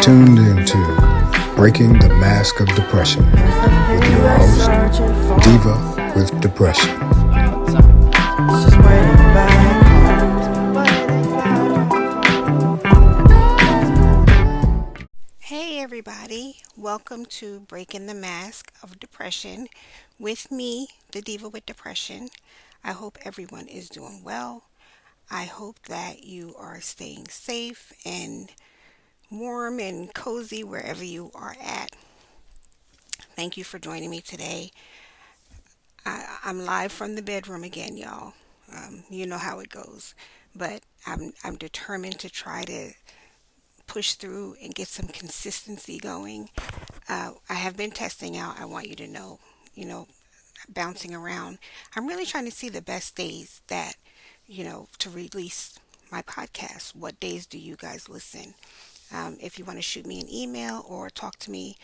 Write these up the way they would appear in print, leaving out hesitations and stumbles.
tuned into Breaking the Mask of Depression with your host, Diva with Depression. Hey everybody, welcome to Breaking the Mask of Depression with me, the Diva with Depression. I hope everyone is doing well. I hope that you are staying safe and warm and cozy wherever you are at. Thank you for joining me today. I'm live from the bedroom again, y'all. You know how it goes, but I'm determined to try to push through and get some consistency going. I have been testing out. I want you to know, you know, bouncing around. I'm really trying to see the best days that, to release my podcast. What days do you guys listen? If you want to shoot me an email or talk to me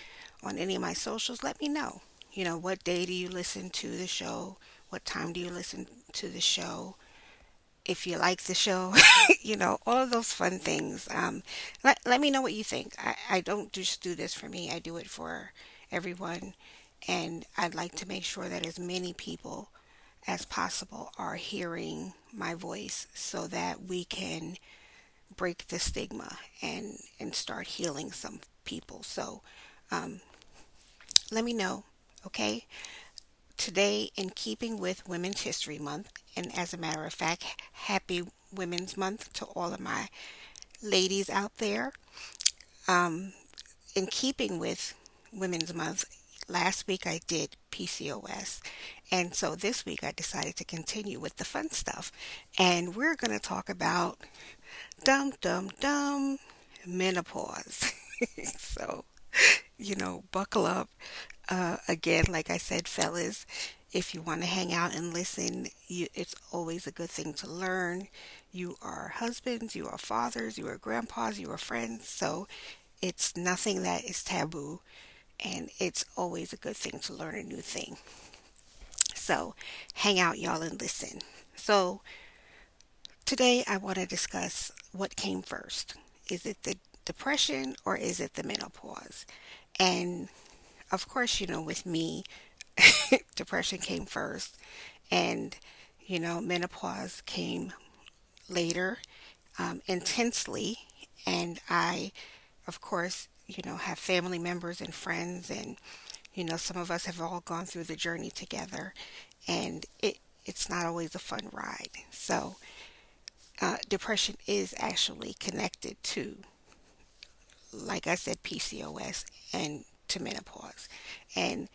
on any of my socials, let me know. What day do you listen to the show? What time do you listen to the show? If you like the show, all of those fun things. Let me know what you think. I don't just do this for me, I do it for everyone. And I'd like to make sure that as many people as possible are hearing my voice so that we can break the stigma and start healing some people. So um, let me know, okay? Today, in keeping with Women's History Month, and as a matter of fact, happy Women's Month to all of my ladies out there. Um, in keeping with Women's Month, last week I did PCOS, and so this week I decided to continue with the fun stuff, and we're going to talk about dum dum dum menopause. So, buckle up. Again, like I said, fellas, if you want to hang out and listen, it's always a good thing to learn. You are husbands, you are fathers, you are grandpas, you are friends, so it's nothing that is taboo, and it's always a good thing to learn a new thing. So, hang out, y'all, and listen. So, today I want to discuss what came first. Is it the depression or is it the menopause? And of course, with me, depression came first, and menopause came later, intensely. And I, of course, have family members and friends, and some of us have all gone through the journey together, and it's not always a fun ride. So, depression is actually connected to, like I said, PCOS and to menopause. And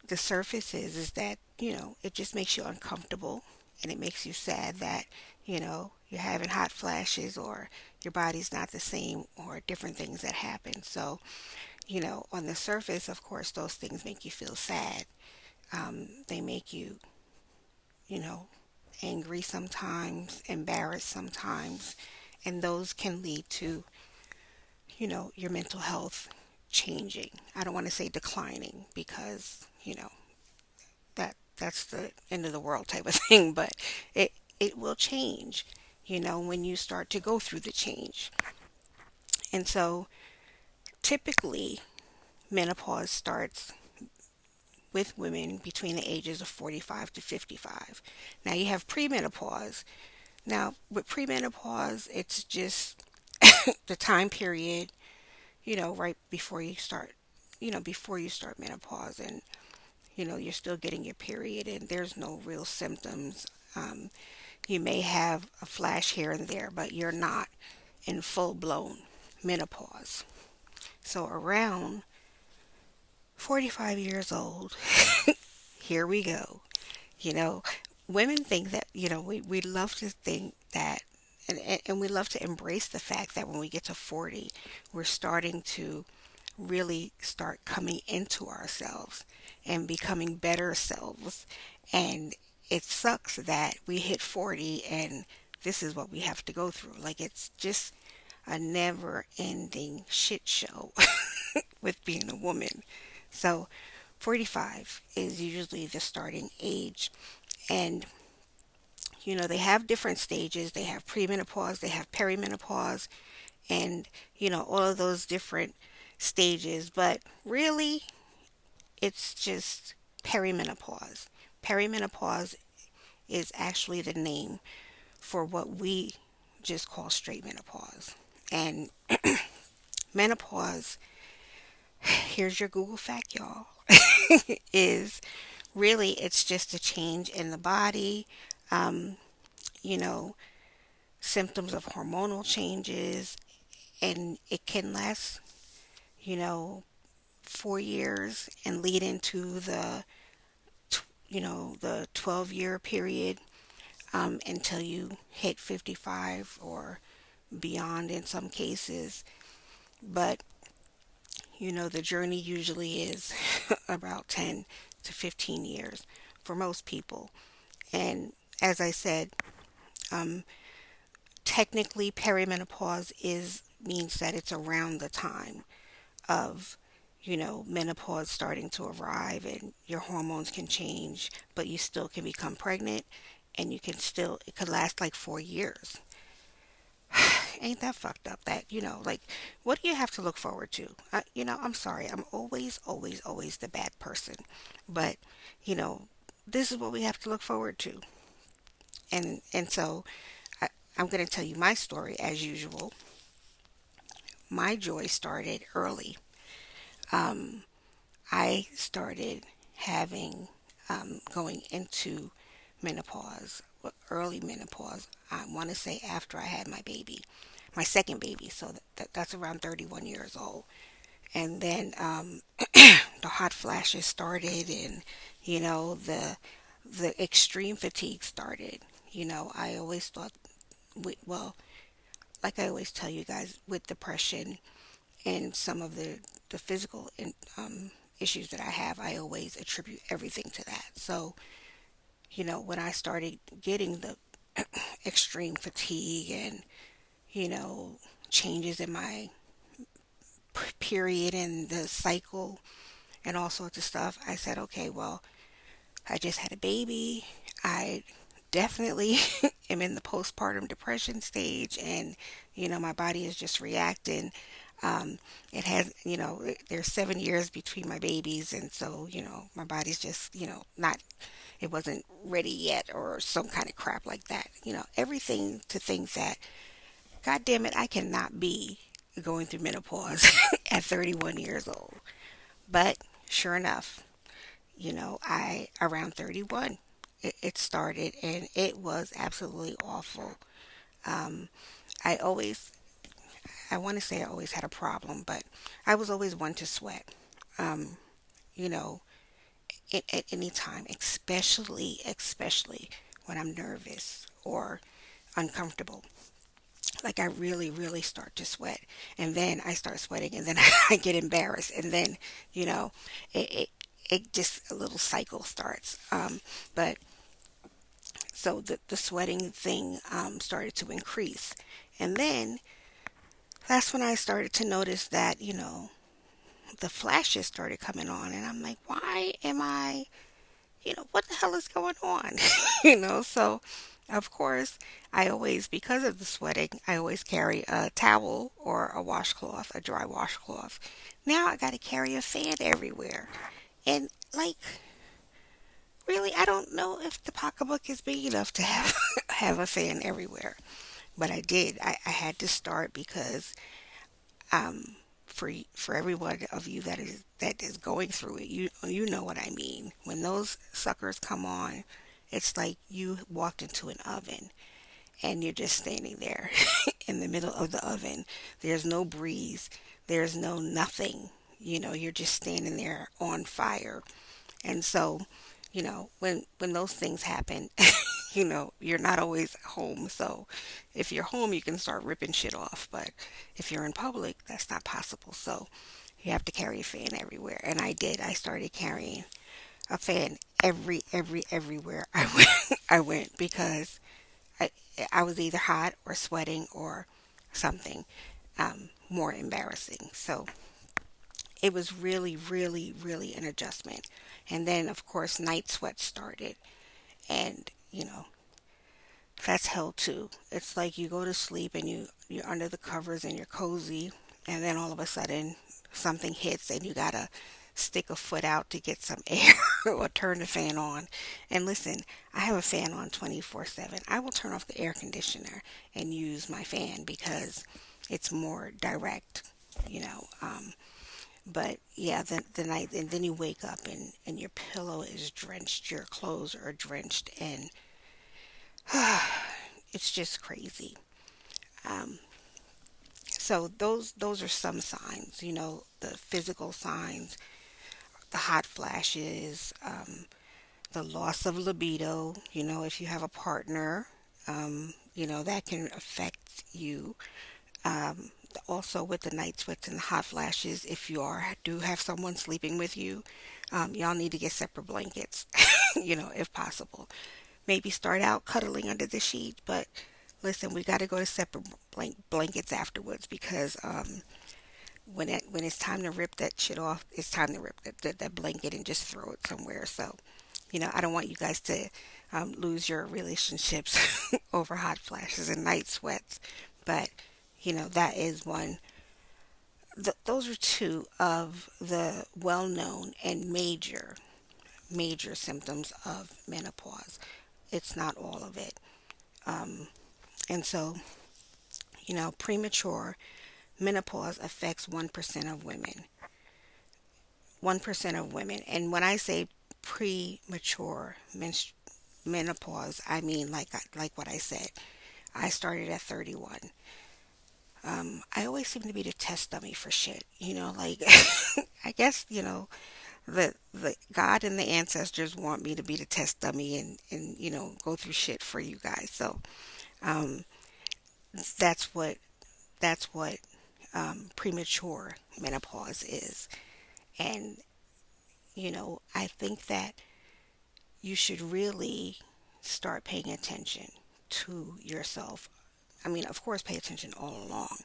the surface is that, it just makes you uncomfortable, and it makes you sad that, you're having hot flashes, or your body's not the same, or different things that happen. So, on the surface, of course, those things make you feel sad. They make you, you know, angry sometimes, embarrassed sometimes, and those can lead to, your mental health changing. I don't want to say declining, because, that's the end of the world type of thing, but it will change, when you start to go through the change. And so typically menopause starts with women between the ages of 45 to 55. Now you have premenopause. Now with premenopause, it's just the time period, right before you start, before you start menopause, and you're still getting your period and there's no real symptoms. You may have a flash here and there, but you're not in full blown menopause. So around 45 years old, here we go. You know, Women think that, we love to think that, and we love to embrace the fact that when we get to 40, we're starting to really start coming into ourselves and becoming better selves. And it sucks that we hit 40 and this is what we have to go through. Like, it's just a never ending shit show with being a woman. So 45 is usually the starting age. And they have different stages. They have premenopause, they have perimenopause, and, all of those different stages. But really, it's just perimenopause. Perimenopause is actually the name for what we just call straight menopause. And menopause, here's your Google fact, y'all, is really it's just a change in the body, um, you know, symptoms of hormonal changes, and it can last, you know, 4 years and lead into the 12-year period, until you hit 55 or beyond in some cases. But, the journey usually is about 10 to 15 years for most people. And as I said, um, technically perimenopause is means that it's around the time of menopause starting to arrive, and your hormones can change, but you still can become pregnant, and it could last like 4 years. Ain't that fucked up? That, like, what do you have to look forward to? I'm sorry, I'm always, always, always the bad person, but you know, this is what we have to look forward to. And so I'm going to tell you my story as usual. My joy started early. Um, I started having, going into menopause, early menopause. I want to say after I had my baby, my second baby. So that's around 31 years old. And then the hot flashes started, and the extreme fatigue started. I always thought, well, like I always tell you guys, with depression and some of the physical issues that I have, I always attribute everything to that. So, when I started getting the extreme fatigue and, you know, changes in my period and the cycle and all sorts of stuff, I said, okay, well, I just had a baby. I definitely am in the postpartum depression stage, and my body is just reacting. It has, there's 7 years between my babies, and so my body's just not, it wasn't ready yet, or some kind of crap like that. Everything to think that, God damn it, I cannot be going through menopause at 31 years old. But sure enough, I around 31, it started, and it was absolutely awful. Um, I always, I want to say I always had a problem, but I was always one to sweat. Um, you know, at any time, especially when I'm nervous or uncomfortable. Like, I really, really start to sweat, and then I start sweating, and then I get embarrassed, and then you know, it it, it just a little cycle starts. But so the sweating thing started to increase, and then that's when I started to notice that the flashes started coming on, and I'm like, why am I, what the hell is going on? So of course, I always, because of the sweating, I always carry a towel or a washcloth, a dry washcloth. Now I got to carry a fan everywhere. And, like, really, I don't know if the pocketbook is big enough to have have a fan everywhere. But I did. I had to start because for every one of you that is going through it, you know what I mean. When those suckers come on, it's like you walked into an oven, and you're just standing there in the middle of the oven. There's no breeze. There's no nothing. You're just standing there on fire. And so, when those things happen, you're not always home. So if you're home, you can start ripping shit off. But if you're in public, that's not possible. So you have to carry a fan everywhere. And I did. I started carrying a fan everywhere I went. I went because I, I was either hot or sweating or something more embarrassing. So it was really, really, really an adjustment. And then, of course, night sweats started. And, That's hell too. It's like you go to sleep and you're under the covers and you're cozy, and then all of a sudden something hits and you gotta stick a foot out to get some air or turn the fan on. And listen, I have a fan on 24/7. I will turn off the air conditioner and use my fan because it's more direct, you know. But yeah, the night, and then you wake up and your pillow is drenched, your clothes are drenched, and it's just crazy. Um, so those are some signs, the physical signs, the hot flashes, the loss of libido. If you have a partner, that can affect you. Um, Also with the night sweats and the hot flashes, if you do have someone sleeping with you, y'all need to get separate blankets, if possible. Maybe start out cuddling under the sheet, but listen, we got to go to separate blankets afterwards because when it's time to rip that shit off, it's time to rip that blanket and just throw it somewhere. So, I don't want you guys to lose your relationships over hot flashes and night sweats, but that is one. Those are two of the well-known and major symptoms of menopause. It's not all of it. Um, and so, premature menopause affects 1% of women. 1% of women. And when I say premature menopause, I mean like what I said. I started at 31. I always seem to be the test dummy for shit. Like I guess, the God and the ancestors want me to be the test dummy and go through shit for you guys. So um, that's what premature menopause is. And I think that you should really start paying attention to yourself. I mean, of course, pay attention all along,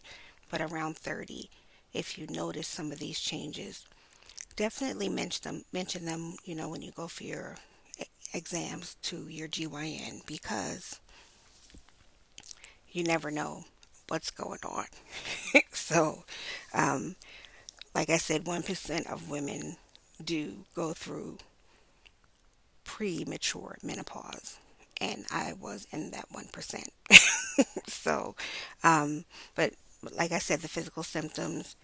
but around 30, if you notice some of these changes, definitely mention them, when you go for your exams to your GYN because you never know what's going on. So, um, like I said, 1% of women do go through premature menopause, and I was in that 1%. So, um, but like I said, the physical symptoms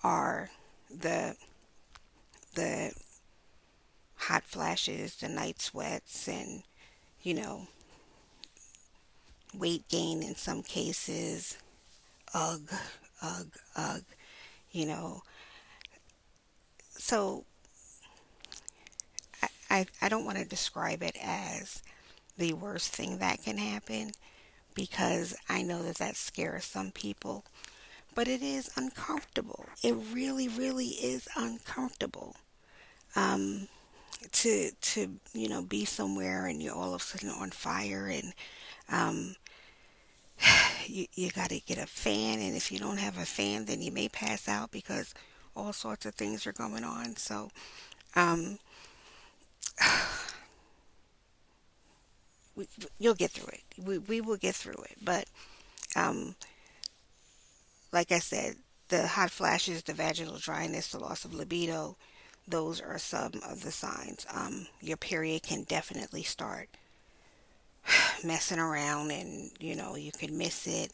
are the the hot flashes, the night sweats, and you know, weight gain in some cases. Ugh, ugh, ugh. You know, so I don't want to describe it as the worst thing that can happen because I know that that scares some people, but it is uncomfortable. It really, really is uncomfortable. Um, to be somewhere and you're all of a sudden on fire and um, you got to get a fan, and if you don't have a fan, then you may pass out because all sorts of things are going on. So um, we, you'll get through it. We will get through it, but um, like I said, the hot flashes, the vaginal dryness, the loss of libido, those are some of the signs. Your period can definitely start messing around, and you can miss it.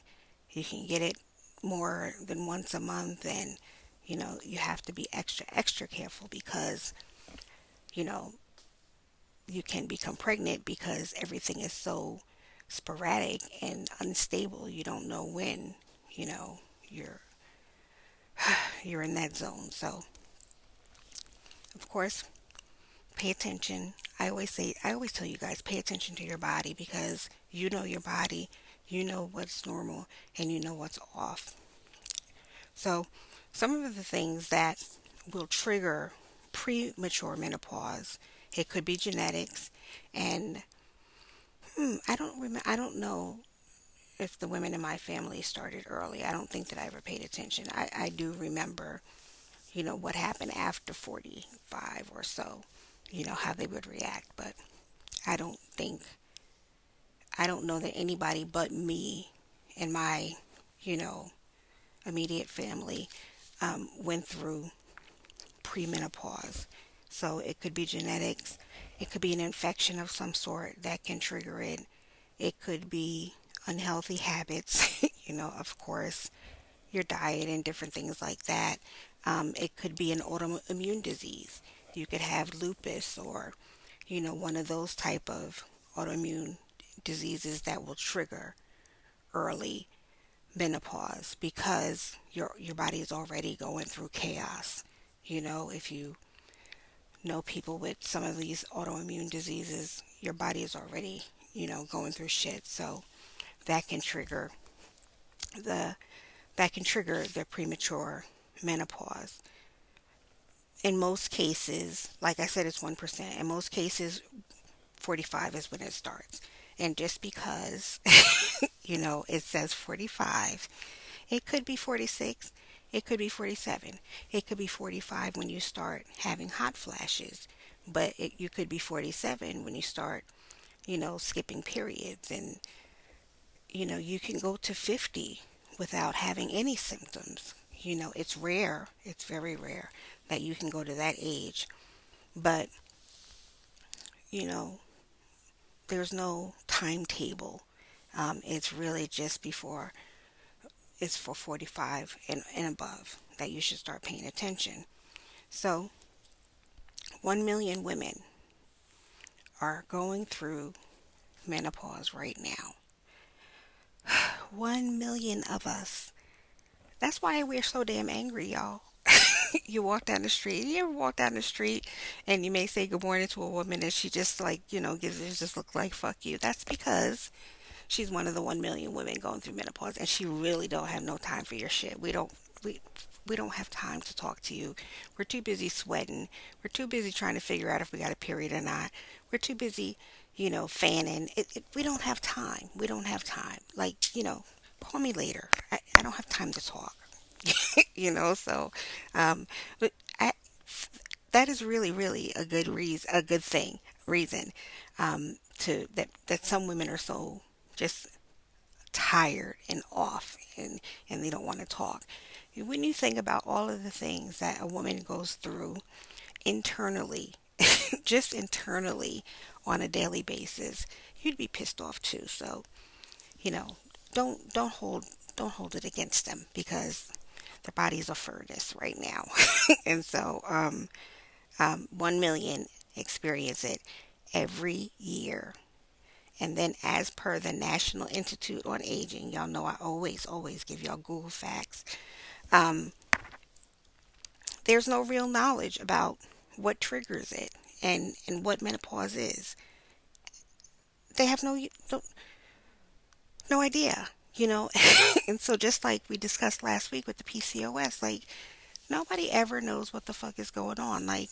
You can get it more than once a month, and you have to be extra careful because you know you can become pregnant because everything is so sporadic and unstable. You don't know when you know you're you're in that zone. So of course, pay attention. I always tell you guys, pay attention to your body because you know your body, you know what's normal, and you know what's off. So, some of the things that will trigger premature menopause, it could be genetics, and I don't know if the women in my family started early. I don't think that I ever paid attention. I do remember, what happened after 45 or so, how they would react, but I don't think I don't know that anybody but me and my, you know, immediate family went through premenopause. So it could be genetics, it could be an infection of some sort that can trigger it, it could be unhealthy habits, of course, your diet and different things like that. It could be an autoimmune disease. You could have lupus or, one of those type of autoimmune diseases that will trigger early menopause because your body is already going through chaos. If you know people with some of these autoimmune diseases, your body is already, going through shit. So that can trigger the the premature menopause. In most cases, like I said, it's 1%. In most cases, 45 is when it starts. And just because, it says 45, it could be 46, it could be 47, it could be 45 when you start having hot flashes, but you could be 47 when you start, skipping periods. And, you can go to 50 without having any symptoms. It's rare, it's very rare that you can go to that age. But, you know, there's no timetable. It's really just before it's for 45 and above that you should start paying attention. So, 1 million women are going through menopause right now. 1 million of us. That's why we're so damn angry, y'all. You walk down the street. You ever walk down the street and you may say good morning to a woman and she just like, gives it just look like fuck you. That's because she's one of the 1 million women going through menopause and she really don't have no time for your shit. We don't have time to talk to you. We're too busy sweating. We're too busy trying to figure out if we got a period or not. We're too busy, fanning. We don't have time. We don't have time. Like, call me later. I don't have time to talk. So, but that is really, really a good reason, to that some women are so just tired and off and they don't want to talk. When you think about all of the things that a woman goes through internally, just internally on a daily basis, you'd be pissed off too. So, you know, don't hold it against them because their bodies are furnace right now. And so 1 million experience it every year. And then, as per the National Institute on Aging, y'all know I always give y'all Google facts. Um, there's no real knowledge about what triggers it and what menopause is. They have no idea, and so just like we discussed last week with the PCOS, like nobody ever knows what the fuck is going on. Like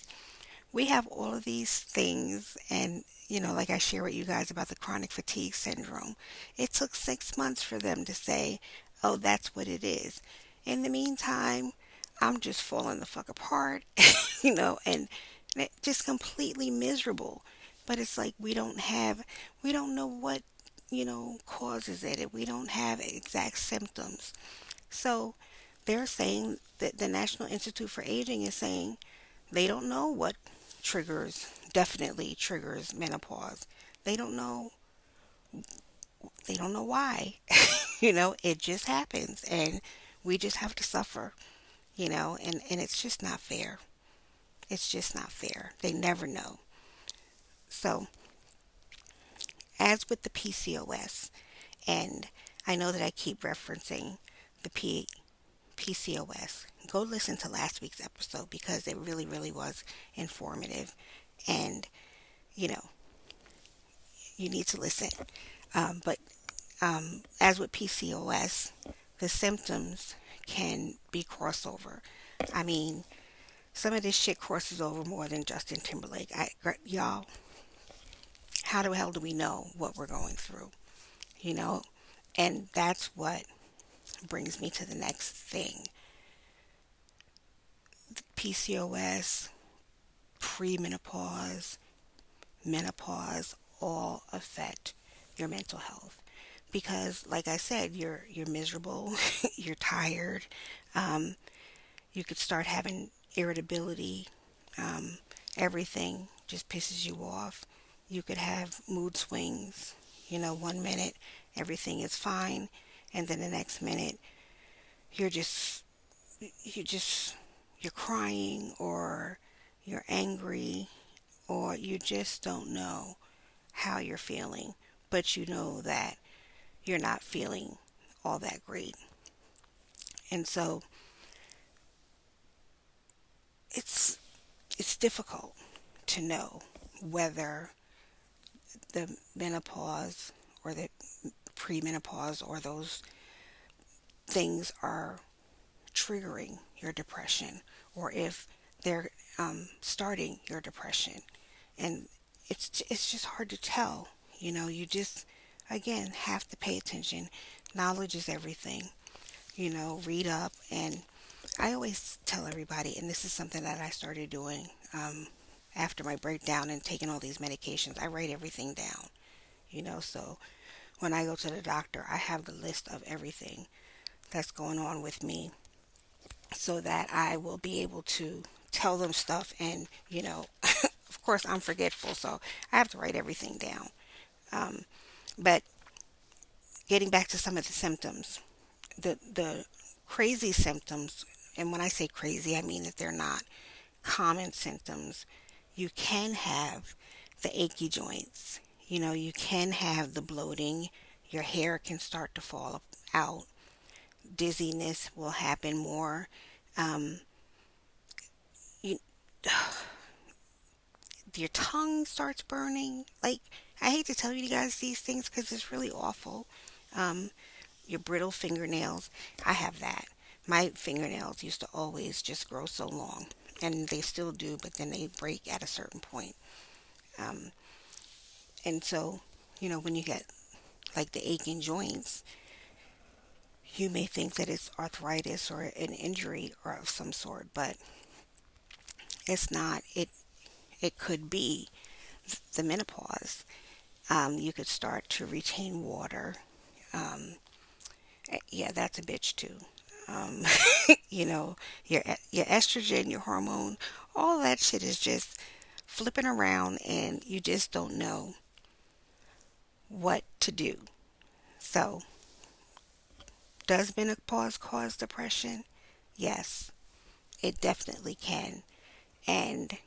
we have all of these things and like I share with you guys about the chronic fatigue syndrome. It took 6 months for them to say, oh, that's what it is. In the meantime, I'm just falling the fuck apart, and just completely miserable. But it's like we don't know what, causes it. We don't have exact symptoms. So they're saying that the National Institute for Aging is saying they don't know what definitely triggers menopause. They don't know, they don't know why. It just happens and we just have to suffer, and it's just not fair. It's just not fair. They never know. So, as with the PCOS, and I know that I keep referencing the PCOS, go listen to last week's episode because it really, really was informative. And, you know, you need to listen. But as with PCOS, the symptoms can be crossover. I mean, some of this shit crosses over more than Justin Timberlake. Y'all, how the hell do we know what we're going through? You know? And that's what brings me to the next thing. PCOS, premenopause, menopause all affect your mental health. Because like I said, you're miserable, you're tired, um, you could start having irritability, um, everything just pisses you off. You could have mood swings. You know, one minute everything is fine, and then the next minute you're just you just you're crying, or you're angry, or you just don't know how you're feeling, but you know that you're not feeling all that great. And so it's it's difficult to know whether the menopause or the premenopause or those things are triggering your depression, or if they're starting your depression. And it's just hard to tell. You know, you just again have to pay attention. Knowledge is everything. You know, read up. And I always tell everybody, and this is something that I started doing after my breakdown and taking all these medications. I write everything down. You know, so when I go to the doctor, I have the list of everything that's going on with me, so that I will be able to tell them stuff. And, you know, of course, I'm forgetful, so I have to write everything down. Um, but getting back to some of the symptoms, the crazy symptoms, and when I say crazy, I mean that they're not common symptoms. You can have the achy joints. You know, you can have the bloating. Your hair can start to fall out. Dizziness will happen more. Um, you, your tongue starts burning. Like, I hate to tell you guys these things because it's really awful. Um, your brittle fingernails, I have that. My fingernails used to always just grow so long, and they still do, but then they break at a certain point. Um, and so, you know, when you get like the aching joints, you may think that it's arthritis or an injury or of some sort, but it's not. It could be the menopause. You could start to retain water. Um, yeah, that's a bitch too. Um, you know, your estrogen, your hormone, all that shit is just flipping around, and you just don't know what to do. So, does menopause cause depression? Yes, it definitely can, and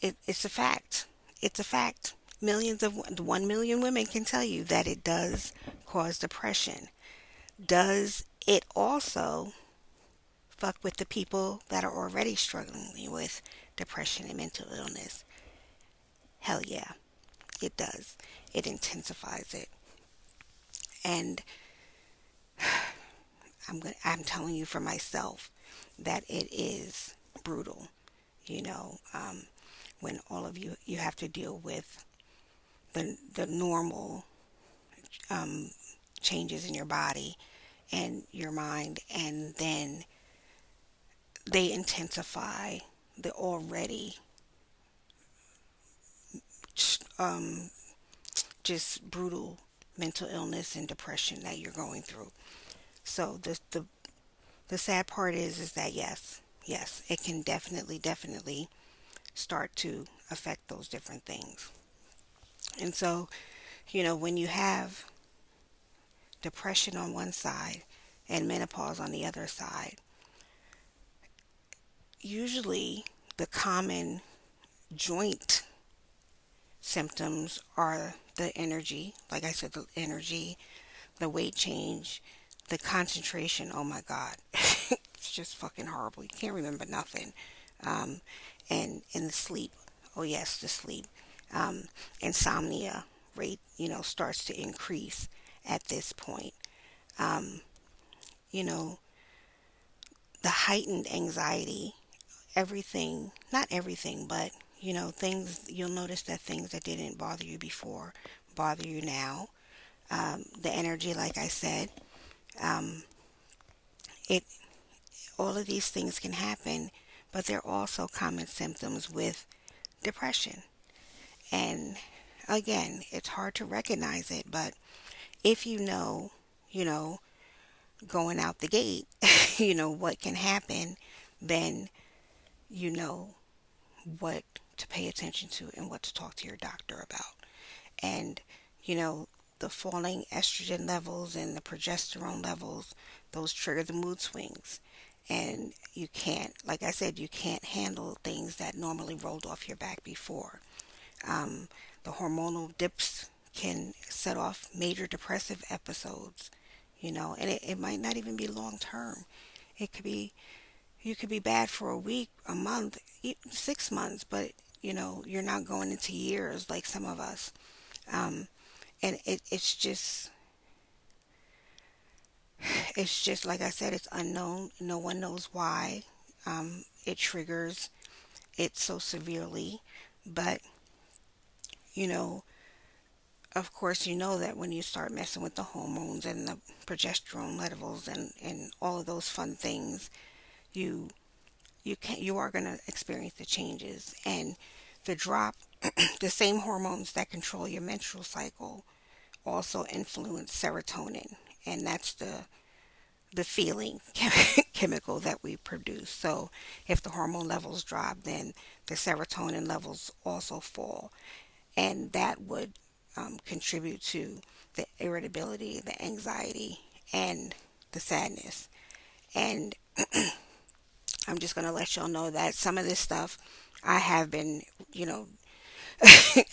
it, it's a fact. It's a fact. Millions of 1 million women can tell you that it does cause depression. Does it also fuck with the people that are already struggling with depression and mental illness? Hell yeah, it does. It intensifies it. And I'm telling you for myself that it is brutal. You know, when all of you have to deal with the normal um, changes in your body and your mind, and then they intensify the already um, just brutal mental illness and depression that you're going through. So the sad part is that yes, it can definitely start to affect those different things. And so, you know, when you have depression on one side and menopause on the other side, usually the common joint symptoms are the energy, like I said, the energy, the weight change, the concentration. Oh my God. It's just fucking horrible. You can't remember nothing. Um, and the sleep. Oh yes, the sleep. Um, insomnia rate, you know, starts to increase at this point. Um, you know, the heightened anxiety, everything, not everything, but, you know, things, you'll notice that things that didn't bother you before bother you now. The energy, like I said, um, it, all of these things can happen, but they're also common symptoms with depression. And again, it's hard to recognize it, but if you know, going out the gate, what can happen, then you know what to pay attention to and what to talk to your doctor about. And, you know, the falling estrogen levels and the progesterone levels, those trigger the mood swings. And you can't, like I said, you can't handle things that normally rolled off your back before. Um, the hormonal dips can set off major depressive episodes, and it might not even be long term. It could be, you could be bad for a week, a month, 6 months, but you're not going into years like some of us. Um, and it's just like I said, it's unknown. No one knows why it triggers it so severely. But, you know, of course, you know that when you start messing with the hormones and the progesterone levels and all of those fun things, you you are going to experience the changes and the drop. The same hormones that control your menstrual cycle also influence serotonin, and that's the feeling chemical that we produce. So if the hormone levels drop, then the serotonin levels also fall, and that would contribute to the irritability, the anxiety, and the sadness. And I'm just going to let y'all know that some of this stuff I have been,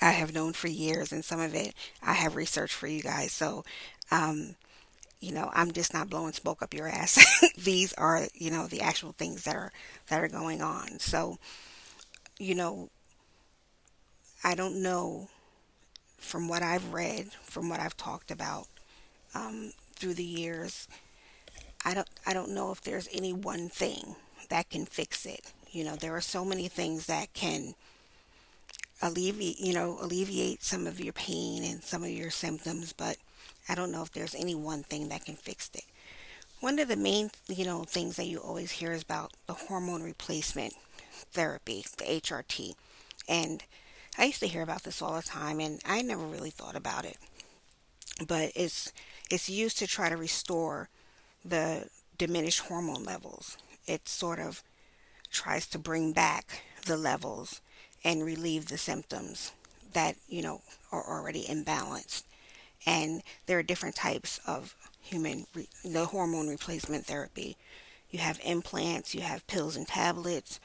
I have known for years, and some of it I have researched for you guys. So, um, I'm just not blowing smoke up your ass. These are, the actual things that are going on. So, you know, I don't know, from what I've read, from what I've talked about through the years. I don't know if there's any one thing that can fix it. There are so many things that can alleviate some of your pain and some of your symptoms, but I don't know if there's any one thing that can fix it. One of the main, things that you always hear is about the hormone replacement therapy, the HRT. And I used to hear about this all the time, and I never really thought about it. But it's used to try to restore the diminished hormone levels. It sort of tries to bring back the levels and relieve the symptoms that are already imbalanced. And there are different types of the hormone replacement therapy. You have implants, you have pills and tablets,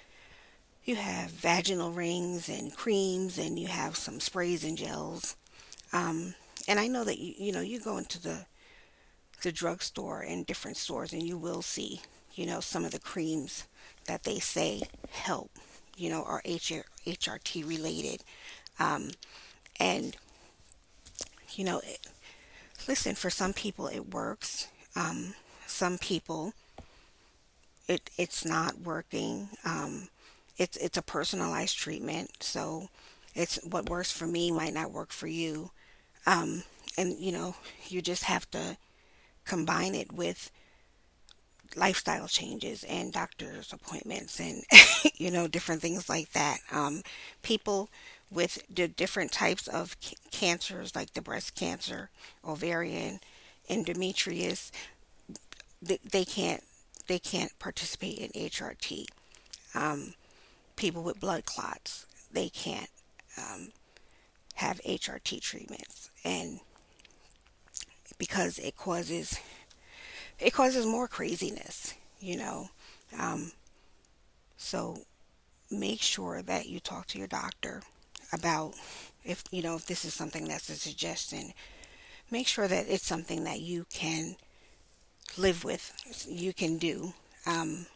you have vaginal rings and creams, and you have some sprays and gels. And I know that you go into the drugstore and different stores, and you will see some of the creams that they say help, are HRT related. Um, and you know, it, listen, for some people it works. Some people it's not working. It's a personalized treatment, so it's what works for me might not work for you. Um, and you just have to combine it with lifestyle changes and doctor's appointments and different things like that. People with the different types of cancers, like the breast cancer, ovarian, endometrius, they can't participate in HRT. um, People with blood clots, they can't um, have HRT treatments, and because it causes more craziness, you know. Um, so make sure that you talk to your doctor about, if this is something that's a suggestion. Make sure that it's something that you can live with, you can do, um,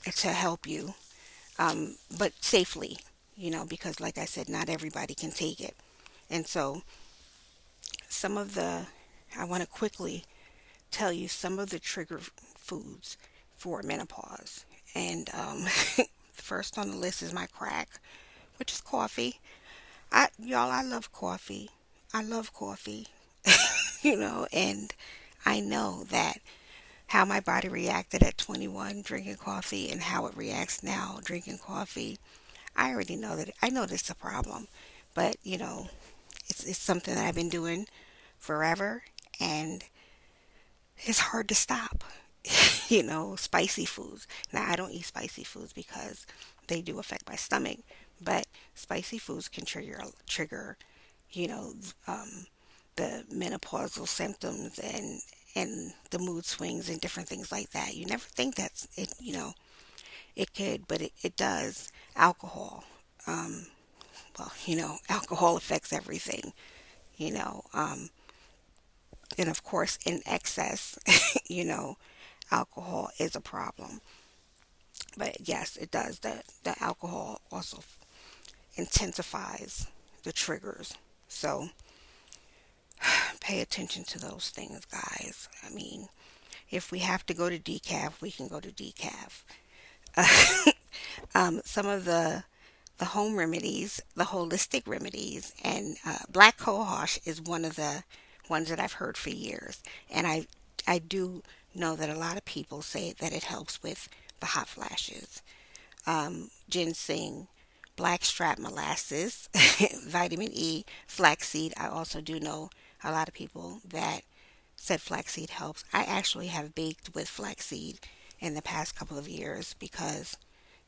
to help you, but safely. Because like I said, not everybody can take it. And so some of the I want to quickly tell you some of the trigger foods for menopause. And first on the list is my crack, which is coffee. I love coffee. I love coffee. And I know that how my body reacted at 21 drinking coffee and how it reacts now drinking coffee. I already know that. I know this is a problem, but It's something that I've been doing forever, and it's hard to stop. Spicy foods. Now, I don't eat spicy foods because they do affect my stomach, but spicy foods can trigger, you know, um, the menopausal symptoms and the mood swings and different things like that. You never think that's it. It could, but it does. Alcohol. Um, well, alcohol affects everything. You know, um, and of course, in excess, you know, alcohol is a problem. But yes, it does. The alcohol also intensifies the triggers. So pay attention to those things, guys. I mean, if we have to go to decaf, we can go to decaf. Some of the home remedies, the holistic remedies, and black cohosh is one of the ones that I've heard for years, and I do know that a lot of people say that it helps with the hot flashes. Ginseng, blackstrap molasses, vitamin E, flaxseed. I also do know a lot of people that said flaxseed helps. I actually have baked with flaxseed in the past couple of years because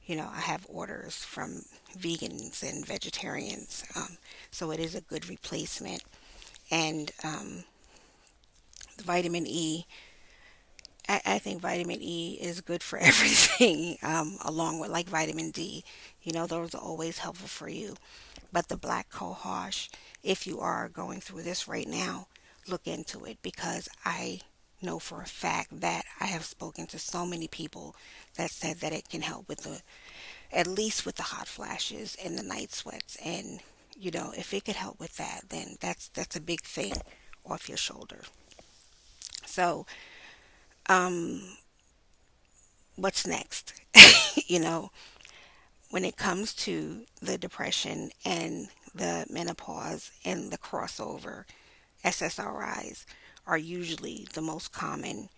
I have orders from vegans and vegetarians, so it is a good replacement. And the vitamin E, I think vitamin E is good for everything, along with like vitamin D. Those are always helpful for you. But the black cohosh, if you are going through this right now, look into it because I know for a fact that I have spoken to so many people that said that it can help with at least with the hot flashes and the night sweats. And if it could help with that, then that's a big thing off your shoulder. So, what's next? you know, when it comes to the depression and the menopause and the crossover, SSRIs are usually the most common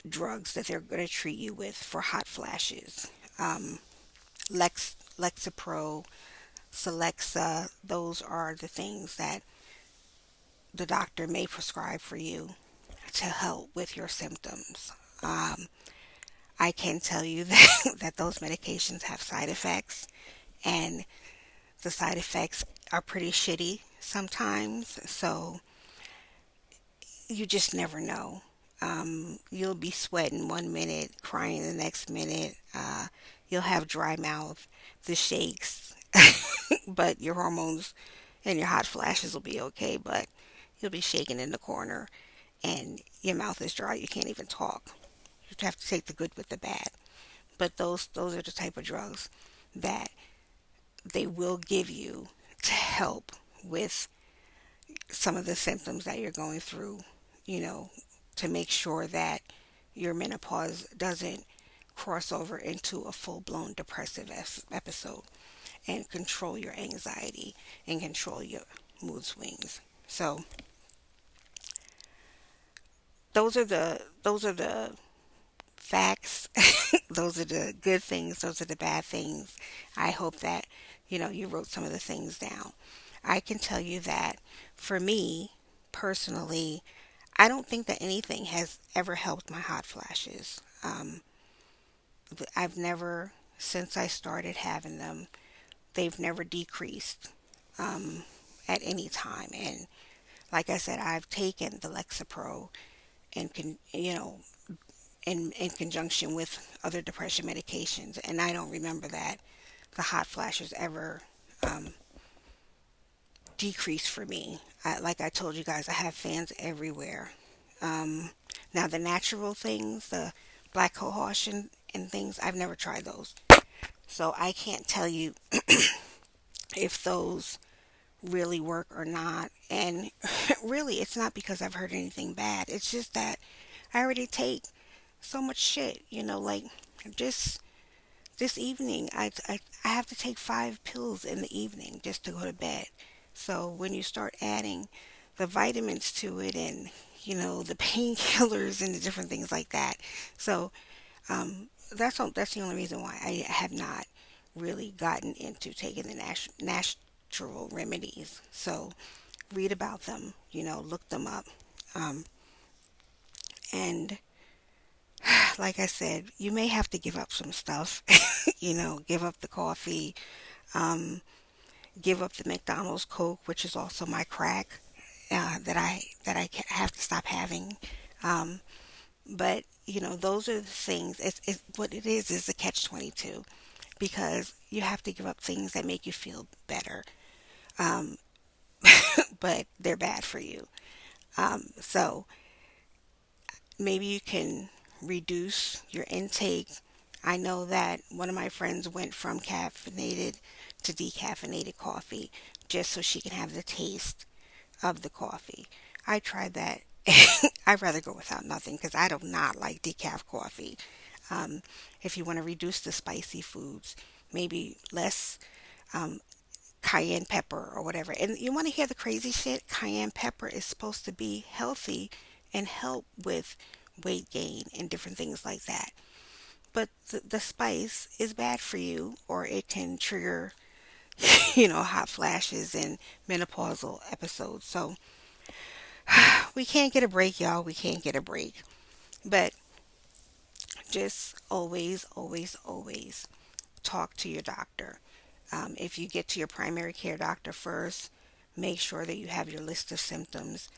drugs that they're going to treat you with for hot flashes. Lexapro, Celexa, those are the things that the doctor may prescribe for you to help with your symptoms. Um, I can tell you that those medications have side effects, and the side effects are pretty shitty sometimes, so you just never know. You'll be sweating one minute, crying the next minute. You'll have dry mouth, the shakes, but your hormones and your hot flashes will be okay, but you'll be shaking in the corner and your mouth is dry. You can't even talk. You have to take the good with the bad. But those are the type of drugs that they will give you to help with some of the symptoms that you're going through, you know, to make sure that your menopause doesn't cross over into a full blown depressive episode and control your anxiety and control your mood swings. So those are the facts. Those are the good things, those are the bad things. I hope that you wrote some of the things down. I can tell you that for me personally, I don't think that anything has ever helped my hot flashes. I've never, since I started having them, they've never decreased at any time. And like I said, I've taken the Lexapro and in conjunction with other depression medications, and I don't remember that the hot flashes ever decreased for me. Like I told you guys, I have fans everywhere. Um, Now the natural things, the black cohosh and things, I've never tried those, so I can't tell you if those really work or not. And really, it's not because I've heard anything bad. It's just that I already take so much shit. Like just this evening, I have to take 5 pills in the evening just to go to bed. So when you start adding the vitamins to it and the painkillers and the different things like that, so that's the only reason why I have not really gotten into taking the natural remedies. So read about them, look them up. Um, and like I said, you may have to give up some stuff, give up the coffee, um, give up the McDonald's Coke, which is also my crack, have to stop having. Um, but those are the things. It's what it is a catch-22, because you have to give up things that make you feel better, um, but they're bad for you. So maybe you can reduce your intake. I know that one of my friends went from caffeinated to decaffeinated coffee just so she can have the taste of the coffee. I tried that. I'd rather go without nothing because I do not like decaf coffee. Um, if you want to reduce the spicy foods, maybe less um, cayenne pepper or whatever. And you want to hear the crazy shit? Cayenne pepper is supposed to be healthy and help with weight gain and different things like that. But the spice is bad for you, or it can trigger, hot flashes and menopausal episodes. So we can't get a break, y'all. We can't get a break. But just always, always, always talk to your doctor. If you get to your primary care doctor first, make sure that you have your list of symptoms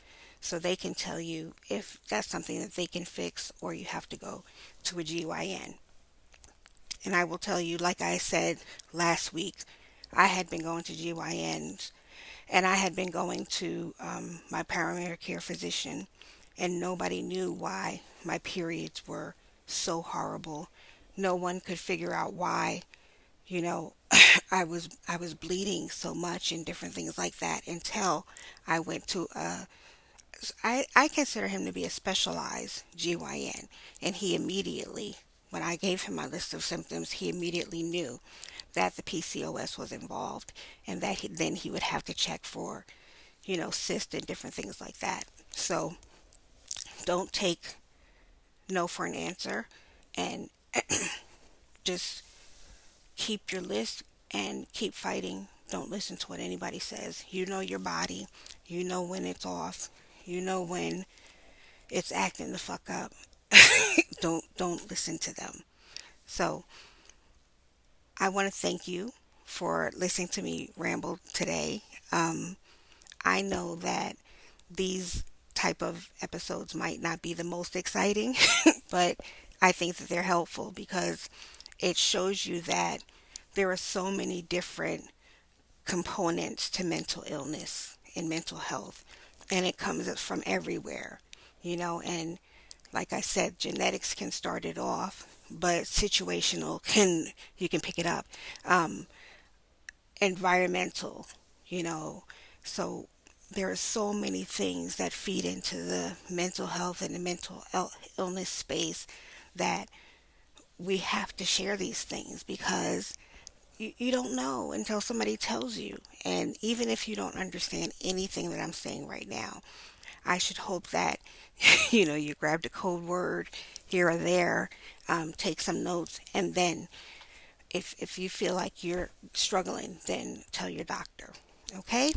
so they can tell you if that's something that they can fix or you have to go to a GYN. And I will tell you, like I said last week, I had been going to GYNs and I had been going to my primary care physician, and nobody knew why my periods were so horrible. No one could figure out why, you know, I was bleeding so much and different things like that until I went to I consider him to be a specialized GYN, and he immediately, when I gave him my list of symptoms, he immediately knew that the PCOS was involved, and that then he would have to check for, cyst and different things like that. So don't take no for an answer, and just keep your list and keep fighting. Don't listen to what anybody says. You know your body. You know when it's off. You know when it's acting the fuck up. Don't listen to them. So I want to thank you for listening to me ramble today. I know that these type of episodes might not be the most exciting, but I think that they're helpful because it shows you that there are so many different components to mental illness and mental health, and it comes from everywhere, and like I said, genetics can start it off, but situational can you can pick it up. Um, Environmental, you know, so there are so many things that feed into the mental health and the illness space that we have to share these things because you don't know until somebody tells you. And even if you don't understand anything that I'm saying right now, I should hope that you grabbed a code word here or there, take some notes, and then if you feel like you're struggling, then tell your doctor. Okay?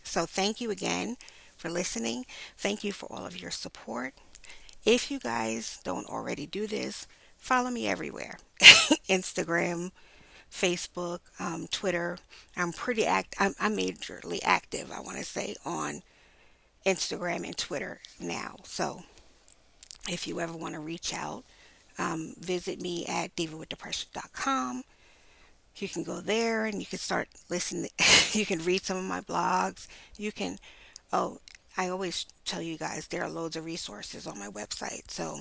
So thank you again for listening. Thank you for all of your support. If you guys don't already do this, follow me everywhere. Instagram, Facebook, Twitter. I'm majorly active, I want to say, on Instagram and Twitter now. So if you ever want to reach out, visit me at divawithdepression.com. You can go there and you can start listening. You can read some of my blogs. You can, oh, I always tell you guys there are loads of resources on my website. So,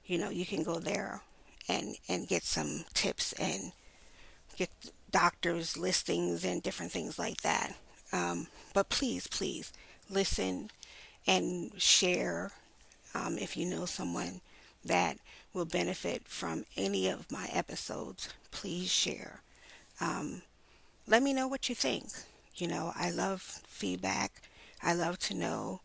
you can go there and get some tips and get doctors' listings and different things like that. But please, please listen and share if you know someone that will benefit from any of my episodes. Please share. Um, Let me know what you think. I love feedback. I love to know,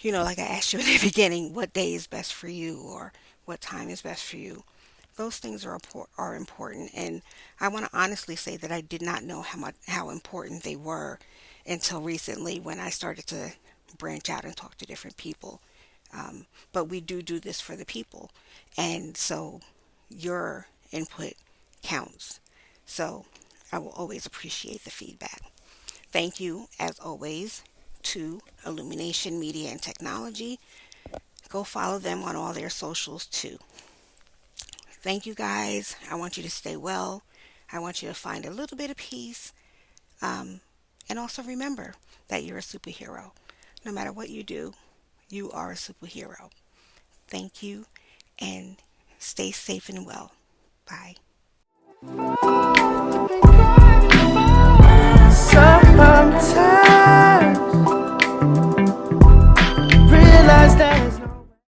like I asked you in the beginning, what day is best for you or what time is best for you. Those things are important, and I want to honestly say that I did not know how important they were until recently when I started to branch out and talk to different people. But we do this for the people, and so your input counts. So I will always appreciate the feedback. Thank you, as always, to Illumination Media and Technology. Go follow them on all their socials too. Thank you guys. I want you to stay well. I want you to find a little bit of peace. Um, and also remember that you're a superhero. No matter what you do, you are a superhero. Thank you and stay safe and well. Bye. Sometimes realize that